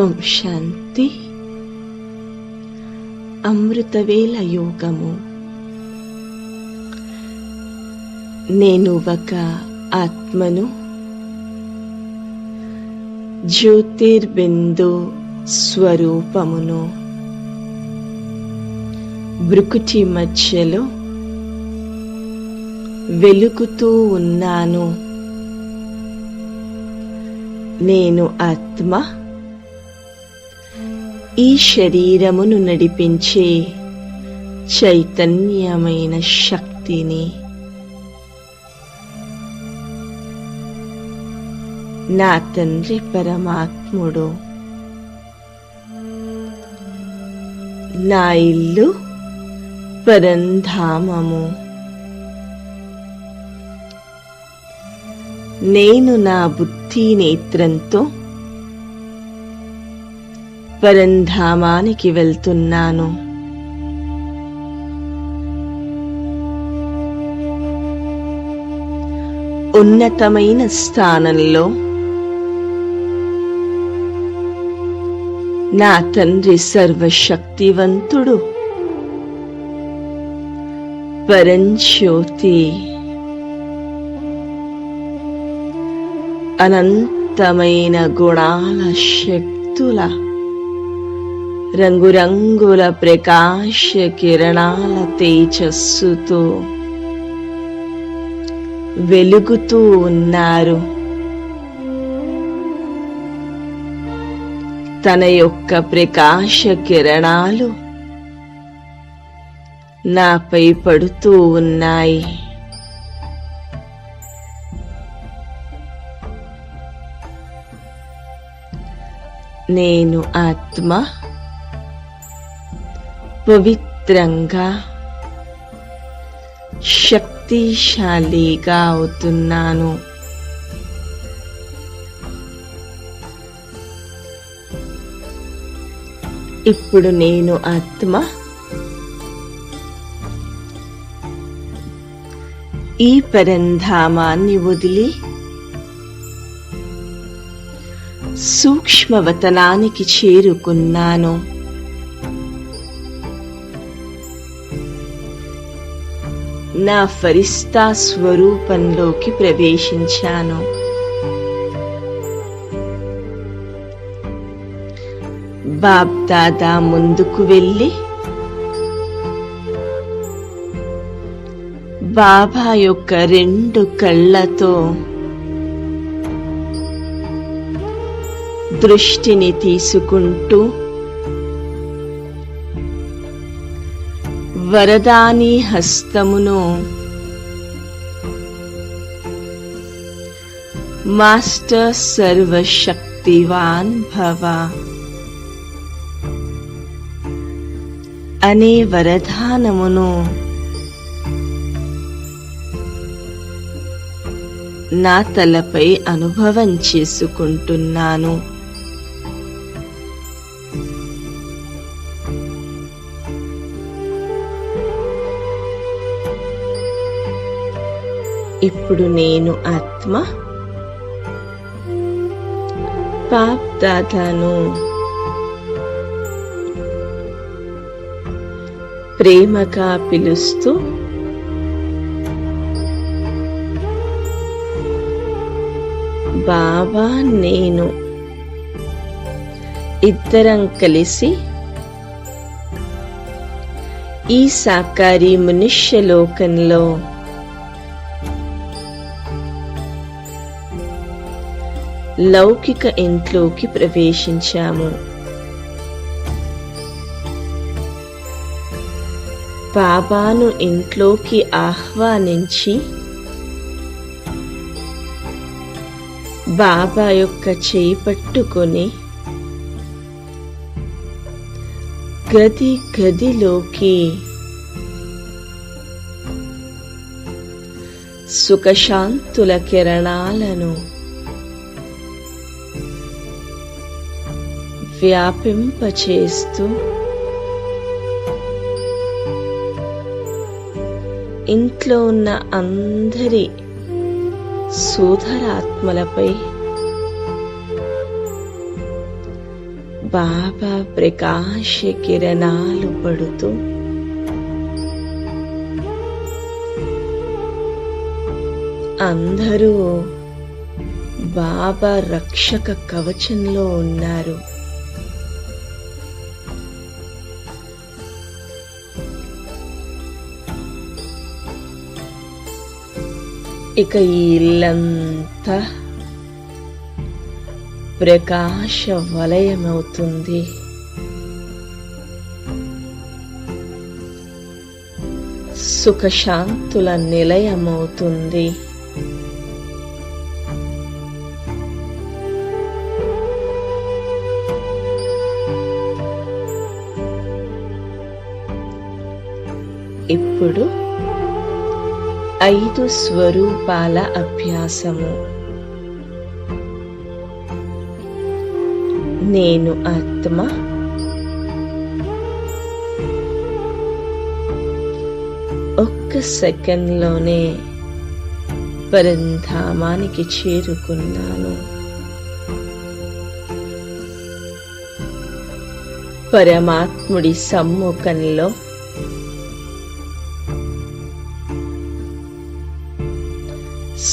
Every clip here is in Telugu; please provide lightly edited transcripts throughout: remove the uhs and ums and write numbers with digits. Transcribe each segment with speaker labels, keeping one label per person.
Speaker 1: ఓం శాంతి. అమృతవేళ యోగము. నేను ఒక ఆత్మను, జ్యోతిర్బిందు స్వరూపమును. భృకుటి మధ్యలో వెలుగుతూ ఉన్నాను. నేను ఆత్మ, ఈ శరీరమును నడిపించే చైతన్యమైన శక్తిని. నా తండ్రి పరమాత్ముడు. నా ఇల్లు పరంధామము. నేను నా బుద్ధి నేత్రంతో పరంధామానికి వెళ్తున్నాను. ఉన్నతమైన స్థానంలో నా తండ్రి సర్వశక్తివంతుడు, పరంజ్యోతి. అనంతమైన గుణాల శక్తుల, రంగురంగుల ప్రకాశ కిరణాల తేజస్సుతో వెలుగుతూ ఉన్నారు. తన యొక్క ప్రకాశ కిరణాలు నాపై పడుతూ ఉన్నాయి. నేను ఆత్మ పవిత్రంగా, శక్తిశాలిగా అవుతున్నాను. ఇప్పుడు నేను ఆత్మ ఈ పరంధామాన్ని వదిలి సూక్ష్మవతనానికి చేరుకున్నాను. నా ఫరిస్తా స్వరూపంలోకి ప్రవేశించాను. బాప్ దాదా ముందుకు వెళ్ళి బాబా యొక్క 2 కళ్ళతో దృష్టిని తీసుకుంటూ వరదాని హస్తమును మాస్టర్ సర్వశక్తివాన్ భవ అనే వరదానమును నా తలపై అనుభవం చేసుకుంటున్నాను. ఇప్పుడు నేను ఆత్మ బాప్ దాదాను ప్రేమగా పిలుస్తూ బాబా, నేను ఇద్దరం కలిసి ఈ సాకారి మనుష్యలోకంలో లౌకిక ఇంట్లోకి ప్రవేశించాము. బాబాను ఇంట్లోకి ఆహ్వానించి బాబా యొక్క చేయి పట్టుకొని గది గదిలోకి సుఖశాంతుల కిరణాలను వ్యాపింపచేస్తూ ఇంట్లో ఉన్న అందరి సోదరాత్మలపై బాబా ప్రకాశ కిరణాలు పడుతూ అందరూ బాబా రక్షక కవచంలో ఉన్నారు. ఇక ఈ ఇల్లంతా ప్రకాశ వలయమవుతుంది. సుఖశాంతుల నిలయమవుతుంది. ఇప్పుడు 5 స్వరూపాల అభ్యాసము. నేను ఆత్మ, ఒక్క సెకండ్లోనే పరంధామానికి చేరుకున్నాను. పరమాత్ముడి సమ్ముఖంలో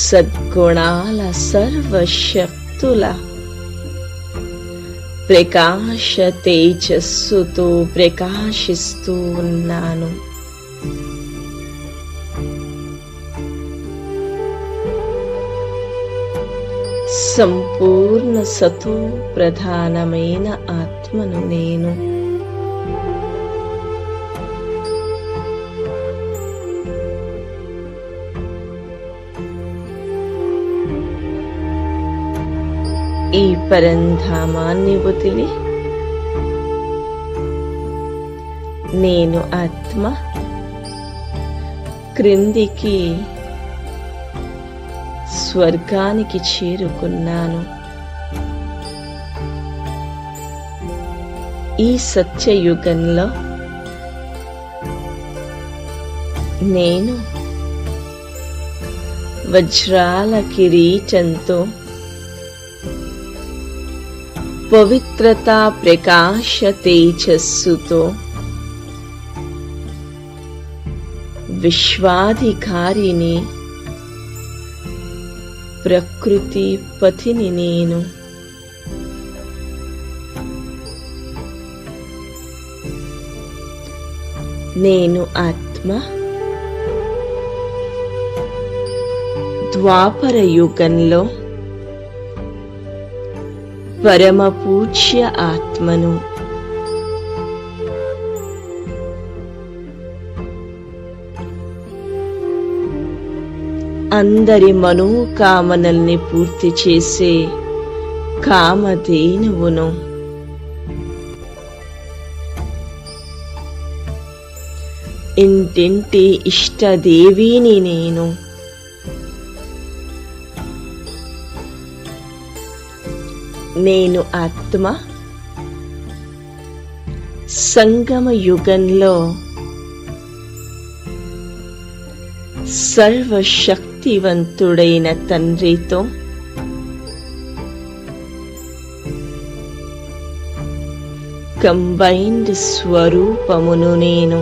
Speaker 1: సద్గుణాల సర్వశక్తుల ప్రకాశ తేజస్సుతో ప్రకాశిస్తూ ఉన్నాను. సంపూర్ణ సతో ప్రధానమైన ఆత్మను నేను. ఈ పరంధామాన్ని వదిలి నేను ఆత్మ క్రిందికి స్వర్గానికి చేరుకున్నాను. ఈ సత్యయుగంలో నేను వజ్రాల కిరీటంతో పవిత్రత ప్రకాశ తేజస్సుతో విశ్వాధికారిని, ప్రకృతి పతిని నేను. నేను ఆత్మ ద్వాపర యుగంలో పరమ పూజ్య ఆత్మను. అందరి మనోకామనల్ని పూర్తి చేసే కామధేనువును. ఇంటింటి ఇష్టదేవిని నేను. నేను ఆత్మ సంగమ యుగంలో సర్వశక్తివంతుడైన తండ్రితో కంబైన్డ్ స్వరూపమును నేను.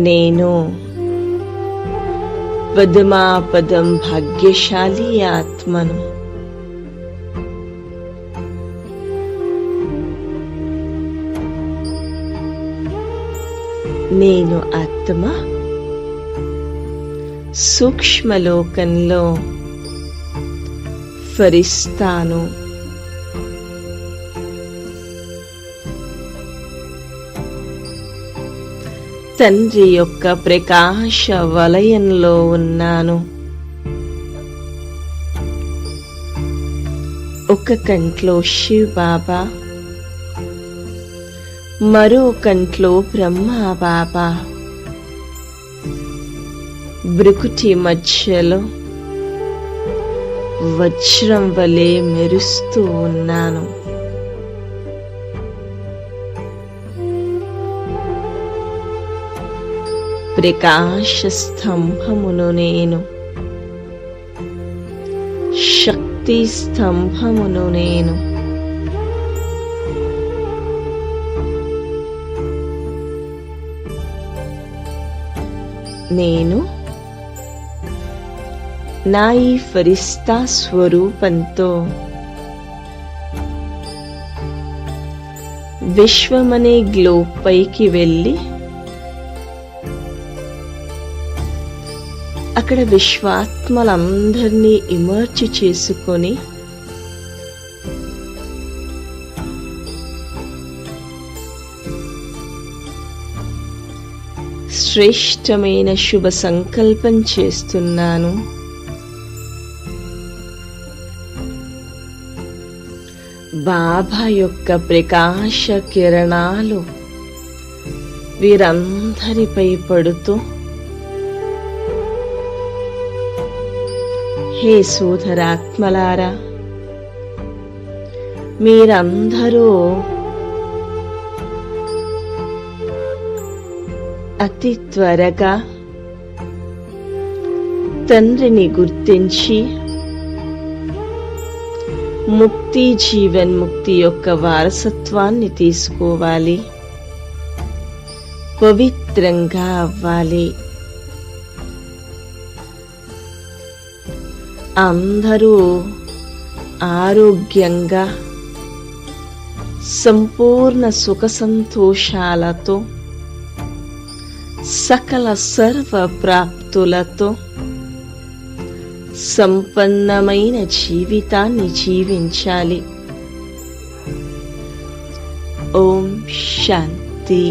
Speaker 1: నేను పదమాపదం భాగ్యశాలి ఆత్మను. నేను ఆత్మ సూక్ష్మలోకంలో ఫరిస్తాను. తండ్రి యొక్క ప్రకాశ వలయంలో ఉన్నాను. ఒక కంట్లో శివ్ బాబా, మరో కంట్లో బ్రహ్మా బాబా, బ్రుకుటి మధ్యలో వజ్రం వలె మెరుస్తూ ఉన్నాను. ప్రకాశ స్తంభమును నేను. శక్తి శక్తి స్తంభమును నేను. నేను నా ఈ ఫరిస్తా స్వరూపంతో విశ్వమనే గ్లోబ్ పైకి వెళ్ళి అక్కడ విశ్వాత్మలందరినీ ఇమర్జ్ చేసుకొని శ్రేష్టమైన శుభ సంకల్పం చేస్తున్నాను. బాబా యొక్క ప్రకాశ కిరణాలు వీరందరిపై పడుతూ, హే సోదరాత్మలారా, మీరందరూ అతి త్వరగా తండ్రిని గుర్తించి ముక్తి జీవన్ముక్తి యొక్క వారసత్వాన్ని తీసుకోవాలి, పవిత్రంగా అవ్వాలి. అందరూ ఆరోగ్యంగా సంపూర్ణ సుఖ సంతోషాలతో సకల సర్వ ప్రాప్తులతో సంపన్నమైన జీవితాన్ని జీవించాలి. ఓం శాంతి.